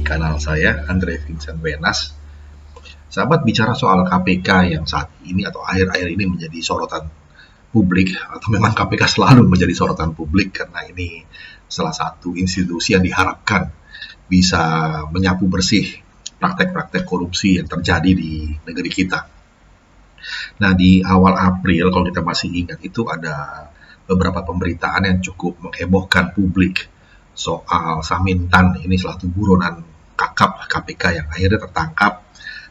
kanal saya, Andre Vincent Wenas. Sahabat, bicara soal KPK yang saat ini atau akhir-akhir ini menjadi sorotan publik, atau memang KPK selalu menjadi sorotan publik karena ini salah satu institusi yang diharapkan bisa menyapu bersih praktek-praktek korupsi yang terjadi di negeri kita. Nah, di awal April, kalau kita masih ingat, itu ada beberapa pemberitaan yang cukup menghebohkan publik soal Samintan, ini salah satu buronan kakap KPK yang akhirnya tertangkap.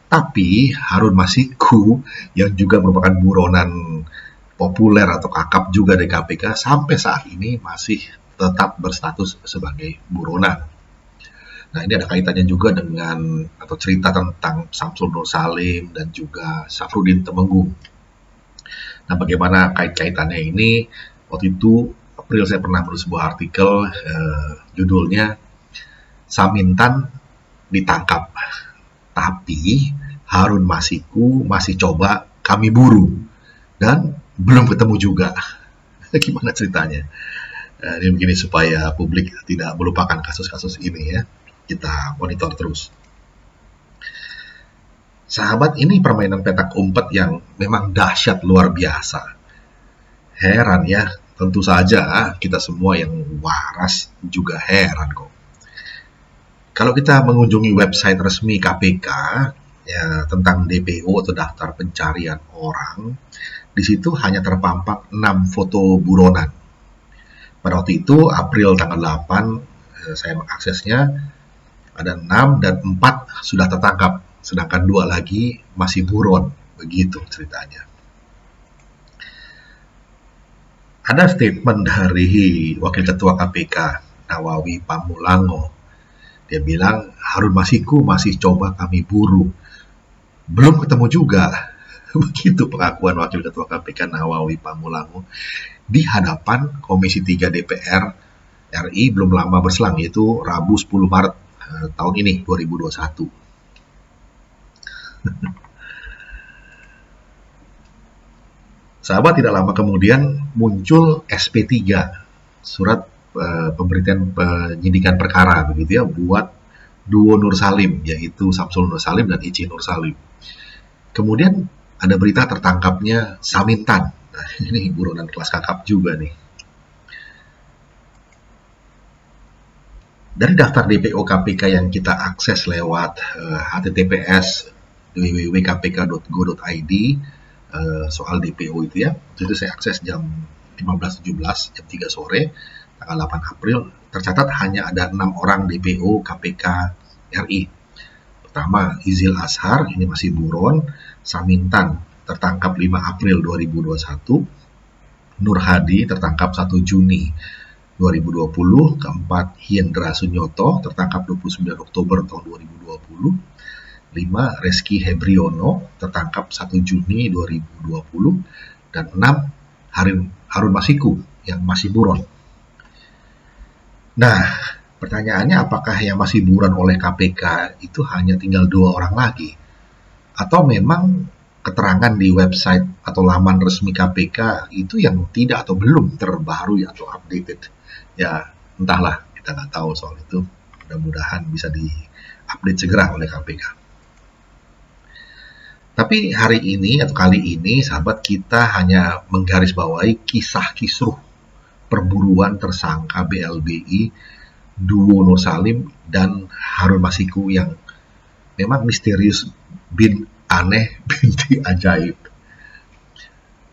Tapi Harun Masiku yang juga merupakan buronan populer atau kakap juga dari KPK sampai saat ini masih tetap berstatus sebagai buronan. Nah, ini ada kaitannya juga dengan atau cerita tentang Samsul Nur Salim dan juga Syafruddin Temenggung. Nah, bagaimana kait-kaitannya ini? Waktu itu April saya pernah menulis sebuah artikel judulnya Samintan ditangkap, tapi Harun Masiku masih coba kami buru dan belum ketemu juga. Gimana ceritanya? Ini begini supaya publik tidak melupakan kasus-kasus ini ya. Kita monitor terus. Sahabat, ini permainan petak umpet yang memang dahsyat luar biasa. Heran ya, tentu saja kita semua yang waras juga heran kok. Kalau kita mengunjungi website resmi KPK ya, tentang DPO atau daftar pencarian orang, di situ hanya terpampang 6 foto buronan. Pada waktu itu April tanggal 8 saya mengaksesnya, ada 6 dan 4 sudah tertangkap, sedangkan 2 lagi masih buron. Begitu ceritanya. Ada statement dari Wakil Ketua KPK, Nawawi Pamulango. Dia bilang, Harun Masiku masih coba kami buru. Belum ketemu juga. Begitu pengakuan Wakil Ketua KPK Nawawi Pamulango di hadapan Komisi 3 DPR RI belum lama berselang, yaitu Rabu 10 Maret tahun ini, 2021. Sahabat, tidak lama kemudian muncul SP3, surat pemberhentian penyidikan perkara begitu ya, buat duo Nur Salim, yaitu Samsul Nur Salim dan Ici Nur Salim. Kemudian ada berita tertangkapnya Samintan. Nah, ini buronan kelas kakap juga nih. Dari daftar DPO KPK yang kita akses lewat https www.kpk.go.id, soal DPO itu ya, itu saya akses jam 15.17, jam 3 sore, tanggal 8 April, tercatat hanya ada 6 orang DPO KPK RI. Pertama, Izil Ashar, ini masih buron. Samintan tertangkap 5 April 2021. Nur Hadi tertangkap 1 Juni 2020. Keempat, Hendra Sunyoto tertangkap 29 Oktober tahun 2020. 5. Reski Hebriono tertangkap 1 Juni 2020. Dan 6. Harun Masiku yang masih buron. Nah, pertanyaannya, apakah yang masih buron oleh KPK itu hanya tinggal 2 orang lagi? Atau memang keterangan di website atau laman resmi KPK itu yang tidak atau belum terbaru atau updated? Ya, entahlah, kita nggak tahu soal itu. Mudah-mudahan bisa di-update segera oleh KPK. Tapi hari ini atau kali ini, sahabat, kita hanya menggarisbawahi kisah kisruh perburuan tersangka BLBI duo Nur Salim dan Harun Masiku yang memang misterius bin aneh binti ajaib.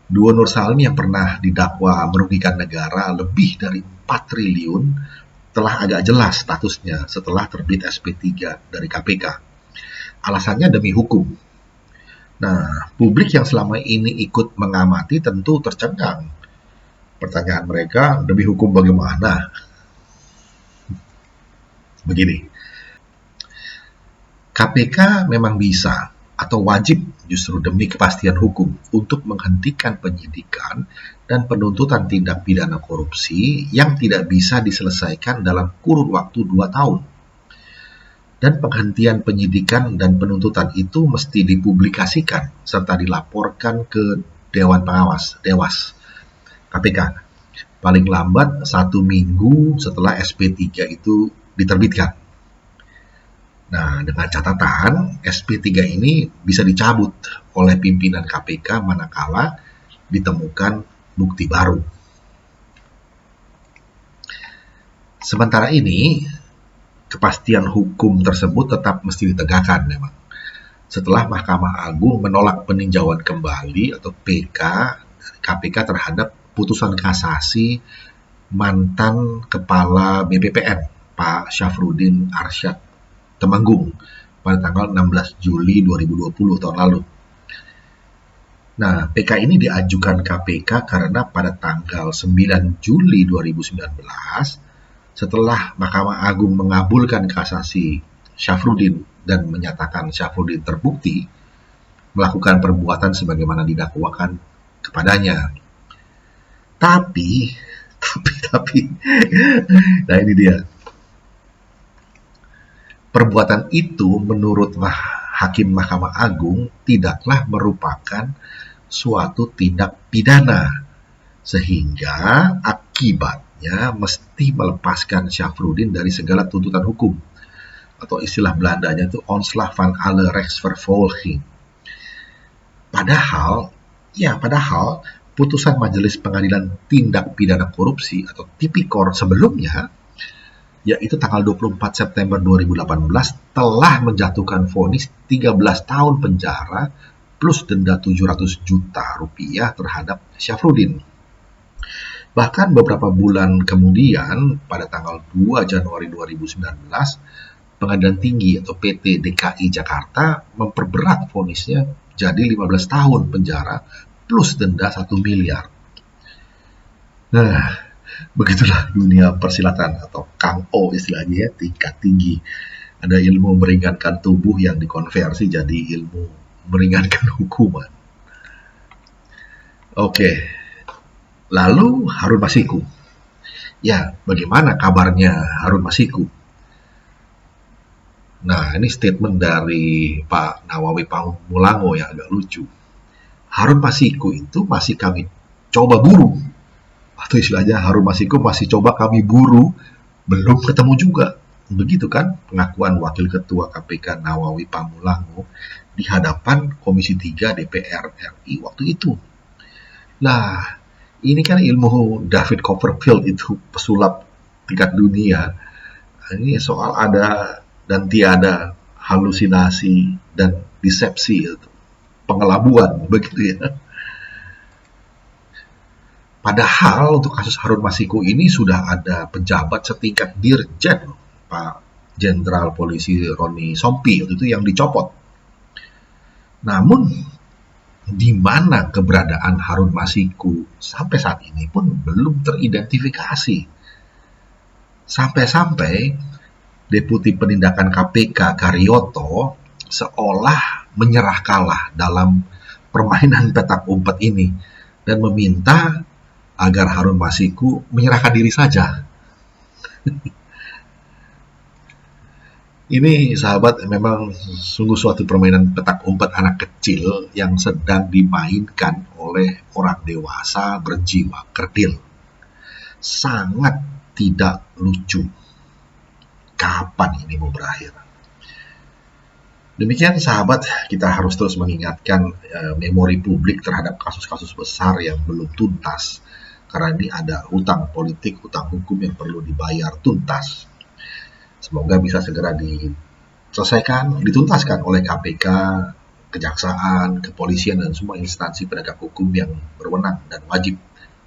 Duo Nur Salim yang pernah didakwa merugikan negara lebih dari 4 triliun telah agak jelas statusnya setelah terbit SP3 dari KPK. Alasannya demi hukum. Nah, publik yang selama ini ikut mengamati tentu tercengang. Pertanyaan mereka, demi hukum bagaimana? Begini, KPK memang bisa atau wajib justru demi kepastian hukum untuk menghentikan penyidikan dan penuntutan tindak pidana korupsi yang tidak bisa diselesaikan dalam kurun waktu 2 tahun. Dan penghentian penyidikan dan penuntutan itu mesti dipublikasikan serta dilaporkan ke Dewan Pengawas, Dewas KPK, paling lambat 1 minggu setelah SP3 itu diterbitkan. Nah, dengan catatan SP3 ini bisa dicabut oleh pimpinan KPK manakala ditemukan bukti baru. Sementara ini, kepastian hukum tersebut tetap mesti ditegakkan memang. Setelah Mahkamah Agung menolak peninjauan kembali atau PK KPK terhadap putusan kasasi mantan Kepala BPPN Pak Syafruddin Arsyad Temenggung pada tanggal 16 Juli 2020 tahun lalu. Nah, PK ini diajukan KPK karena pada tanggal 9 Juli 2019, setelah Mahkamah Agung mengabulkan kasasi Syafruddin dan menyatakan Syafruddin terbukti melakukan perbuatan sebagaimana didakwakan kepadanya. Tapi, tapi, nah ini dia. Perbuatan itu menurut Hakim Mahkamah Agung tidaklah merupakan suatu tindak pidana, sehingga akibatnya mesti melepaskan Syafruddin dari segala tuntutan hukum, atau istilah Belandanya itu ontslag van alle rechtsvervolging. Padahal putusan Majelis Pengadilan Tindak Pidana Korupsi atau Tipikor sebelumnya, yaitu tanggal 24 September 2018, telah menjatuhkan vonis 13 tahun penjara plus denda 700 juta rupiah terhadap Syafruddin. Bahkan beberapa bulan kemudian, pada tanggal 2 Januari 2019, Pengadilan Tinggi atau PT DKI Jakarta memperberat vonisnya jadi 15 tahun penjara plus denda 1 miliar. Nah, begitulah dunia persilatan atau Kang O istilahnya ya, tingkat tinggi. Ada ilmu meringankan tubuh yang dikonversi jadi ilmu meringankan hukuman. Oke, lalu Harun Masiku. Ya, bagaimana kabarnya Harun Masiku? Nah, ini statement dari Pak Nawawi Pamulango yang agak lucu. Harun Masiku itu masih kami coba buru. Atau istilahnya Harun Masiku masih coba kami buru, belum ketemu juga. Begitu kan pengakuan Wakil Ketua KPK Nawawi Pamulango di hadapan Komisi 3 DPR RI waktu itu. Nah, ini kan ilmu David Copperfield itu pesulap tingkat dunia. Ini soal ada dan tiada, halusinasi dan disepsi, pengelabuan begitu ya. Padahal untuk kasus Harun Masiku ini sudah ada pejabat setingkat Dirjen, Pak Jenderal Polisi Roni Sompi waktu itu yang dicopot. Namun di mana keberadaan Harun Masiku sampai saat ini pun belum teridentifikasi. Sampai-sampai Deputi Penindakan KPK Karyoto seolah menyerah kalah dalam permainan petak umpet ini dan meminta agar Harun Masiku menyerahkan diri saja. Ini sahabat memang sungguh suatu permainan petak umpet anak kecil yang sedang dimainkan oleh orang dewasa berjiwa kerdil. Sangat tidak lucu. Kapan ini mau berakhir? Demikian sahabat, kita harus terus mengingatkan memori publik terhadap kasus-kasus besar yang belum tuntas. Karena ini ada hutang politik, hutang hukum yang perlu dibayar tuntas. Semoga bisa segera diselesaikan, dituntaskan oleh KPK, Kejaksaan, Kepolisian, dan semua instansi penegak hukum yang berwenang dan wajib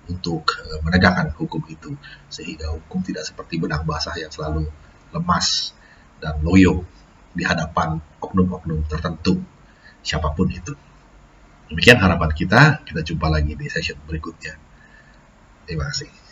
untuk menegakkan hukum itu. Sehingga hukum tidak seperti benang basah yang selalu lemas dan loyo di hadapan oknum-oknum tertentu, siapapun itu. Demikian harapan kita jumpa lagi di session berikutnya. Terima kasih.